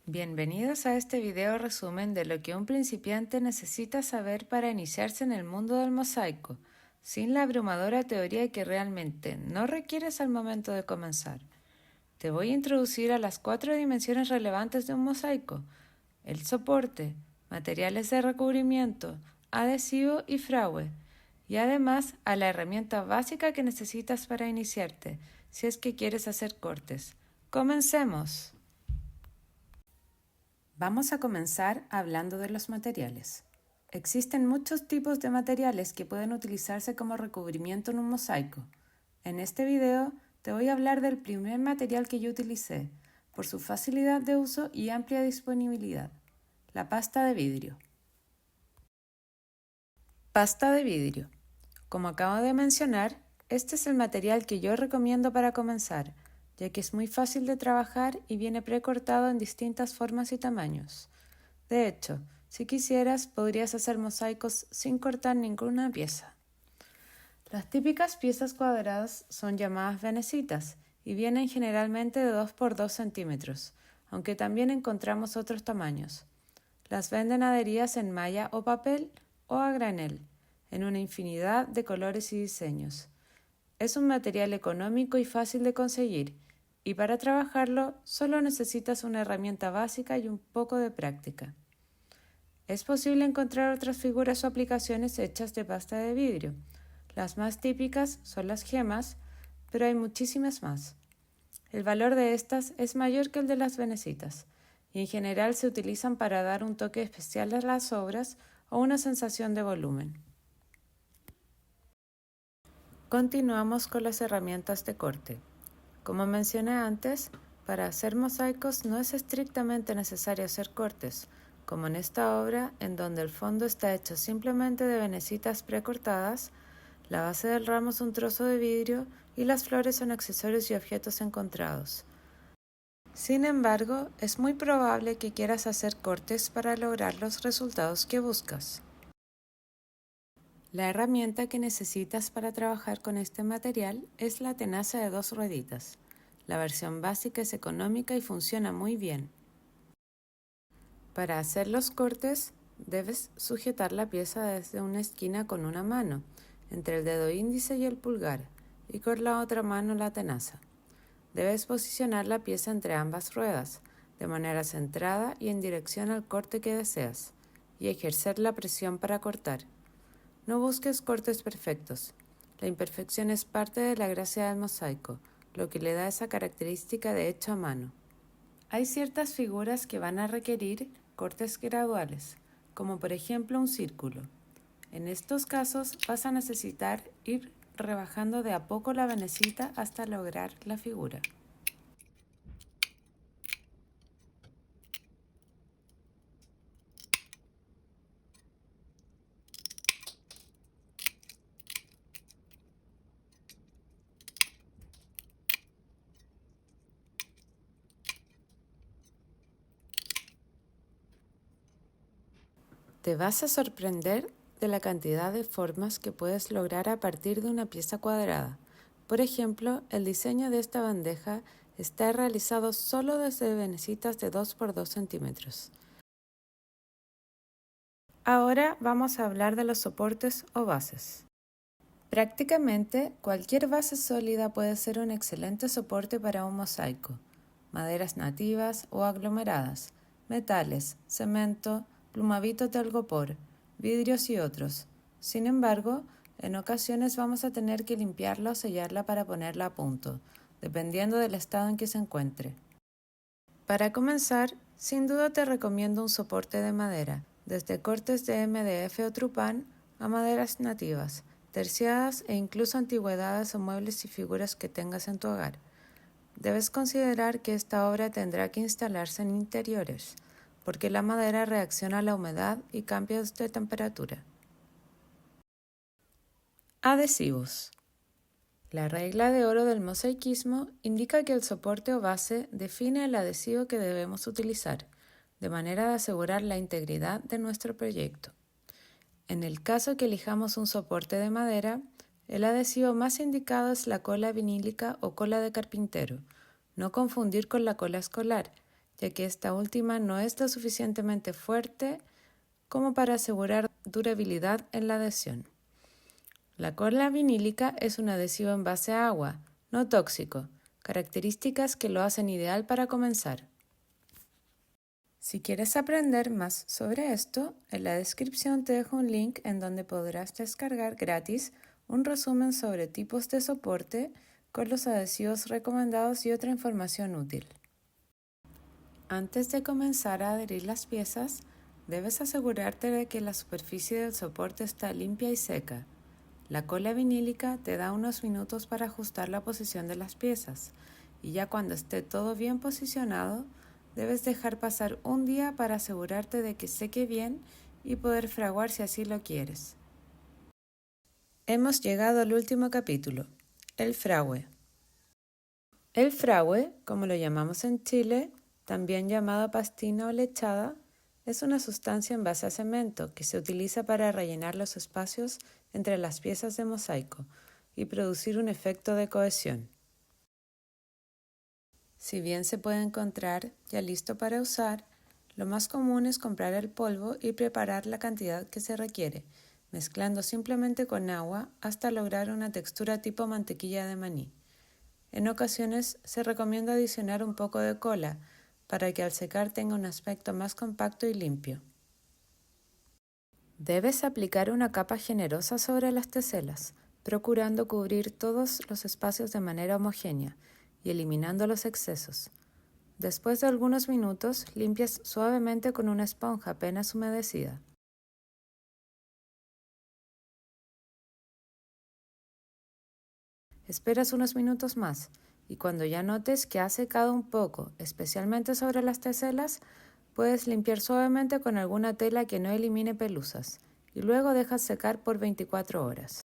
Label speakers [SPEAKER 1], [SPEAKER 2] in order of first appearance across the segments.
[SPEAKER 1] Bienvenidos a este video resumen de lo que un principiante necesita saber para iniciarse en el mundo del mosaico, sin la abrumadora teoría que realmente no requieres al momento de comenzar. Te voy a introducir a las 4 dimensiones relevantes de un mosaico: el soporte, materiales de recubrimiento, adhesivo y fragüe, y además a la herramienta básica que necesitas para iniciarte, si es que quieres hacer cortes. ¡Comencemos! Vamos a comenzar hablando de los materiales. Existen muchos tipos de materiales que pueden utilizarse como recubrimiento en un mosaico. En este video te voy a hablar del primer material que yo utilicé, por su facilidad de uso y amplia disponibilidad: la pasta de vidrio. Pasta de vidrio. Como acabo de mencionar, este es el material que yo recomiendo para comenzar, ya que es muy fácil de trabajar y viene precortado en distintas formas y tamaños. De hecho, si quisieras, podrías hacer mosaicos sin cortar ninguna pieza. Las típicas piezas cuadradas son llamadas venecitas y vienen generalmente de 2 por 2 centímetros, aunque también encontramos otros tamaños. Las venden adheridas en malla o papel o a granel, en una infinidad de colores y diseños. Es un material económico y fácil de conseguir, y para trabajarlo solo necesitas una herramienta básica y un poco de práctica. Es posible encontrar otras figuras o aplicaciones hechas de pasta de vidrio. Las más típicas son las gemas, pero hay muchísimas más. El valor de estas es mayor que el de las venecitas, y en general se utilizan para dar un toque especial a las obras o una sensación de volumen. Continuamos con las herramientas de corte. Como mencioné antes, para hacer mosaicos no es estrictamente necesario hacer cortes, como en esta obra, en donde el fondo está hecho simplemente de venecitas precortadas, la base del ramo es un trozo de vidrio y las flores son accesorios y objetos encontrados. Sin embargo, es muy probable que quieras hacer cortes para lograr los resultados que buscas. La herramienta que necesitas para trabajar con este material es la tenaza de 2 rueditas. La versión básica es económica y funciona muy bien. Para hacer los cortes, debes sujetar la pieza desde una esquina con una mano, entre el dedo índice y el pulgar, y con la otra mano la tenaza. Debes posicionar la pieza entre ambas ruedas, de manera centrada y en dirección al corte que deseas, y ejercer la presión para cortar. No busques cortes perfectos. La imperfección es parte de la gracia del mosaico, lo que le da esa característica de hecho a mano. Hay ciertas figuras que van a requerir cortes graduales, como por ejemplo un círculo. En estos casos vas a necesitar ir rebajando de a poco la venecita hasta lograr la figura. Te vas a sorprender de la cantidad de formas que puedes lograr a partir de una pieza cuadrada. Por ejemplo, el diseño de esta bandeja está realizado solo desde venecitas de 2 por 2 centímetros. Ahora vamos a hablar de los soportes o bases. Prácticamente cualquier base sólida puede ser un excelente soporte para un mosaico. Maderas nativas o aglomeradas, metales, cemento, plumavito de algopor, vidrios y otros. Sin embargo, en ocasiones vamos a tener que limpiarla o sellarla para ponerla a punto, dependiendo del estado en que se encuentre. Para comenzar, sin duda te recomiendo un soporte de madera, desde cortes de MDF o trupán a maderas nativas, terciadas e incluso antigüedades o muebles y figuras que tengas en tu hogar. Debes considerar que esta obra tendrá que instalarse en interiores, porque la madera reacciona a la humedad y cambios de temperatura. Adhesivos. La regla de oro del mosaicismo indica que el soporte o base define el adhesivo que debemos utilizar, de manera de asegurar la integridad de nuestro proyecto. En el caso que elijamos un soporte de madera, el adhesivo más indicado es la cola vinílica o cola de carpintero, no confundir con la cola escolar, ya que esta última no es lo suficientemente fuerte como para asegurar durabilidad en la adhesión. La cola vinílica es un adhesivo en base a agua, no tóxico, características que lo hacen ideal para comenzar. Si quieres aprender más sobre esto, en la descripción te dejo un link en donde podrás descargar gratis un resumen sobre tipos de soporte con los adhesivos recomendados y otra información útil. Antes de comenzar a adherir las piezas, debes asegurarte de que la superficie del soporte está limpia y seca. La cola vinílica te da unos minutos para ajustar la posición de las piezas y ya cuando esté todo bien posicionado, debes dejar pasar un día para asegurarte de que seque bien y poder fraguar si así lo quieres. Hemos llegado al último capítulo, el frague. El frague, como lo llamamos en Chile, también llamado pastina o lechada, es una sustancia en base a cemento que se utiliza para rellenar los espacios entre las piezas de mosaico y producir un efecto de cohesión. Si bien se puede encontrar ya listo para usar, lo más común es comprar el polvo y preparar la cantidad que se requiere, mezclando simplemente con agua hasta lograr una textura tipo mantequilla de maní. En ocasiones se recomienda adicionar un poco de cola para que al secar tenga un aspecto más compacto y limpio. Debes aplicar una capa generosa sobre las teselas, procurando cubrir todos los espacios de manera homogénea y eliminando los excesos. Después de algunos minutos, limpias suavemente con una esponja apenas humedecida. Esperas unos minutos más y cuando ya notes que ha secado un poco, especialmente sobre las teselas, puedes limpiar suavemente con alguna tela que no elimine pelusas y luego dejas secar por 24 horas.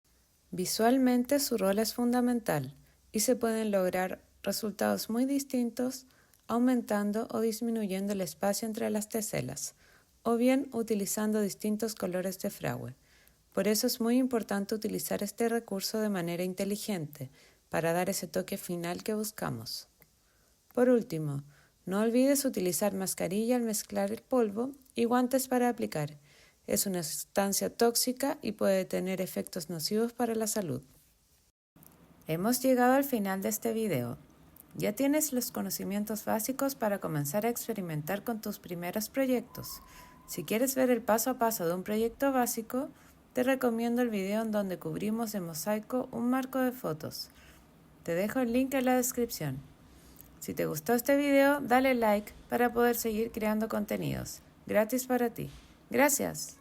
[SPEAKER 1] Visualmente su rol es fundamental y se pueden lograr resultados muy distintos aumentando o disminuyendo el espacio entre las teselas o bien utilizando distintos colores de frague. Por eso es muy importante utilizar este recurso de manera inteligente para dar ese toque final que buscamos. Por último, no olvides utilizar mascarilla al mezclar el polvo y guantes para aplicar. Es una sustancia tóxica y puede tener efectos nocivos para la salud. Hemos llegado al final de este video. Ya tienes los conocimientos básicos para comenzar a experimentar con tus primeros proyectos. Si quieres ver el paso a paso de un proyecto básico, te recomiendo el video en donde cubrimos de mosaico un marco de fotos. Te dejo el link en la descripción. Si te gustó este video, dale like para poder seguir creando contenidos gratis para ti. Gracias.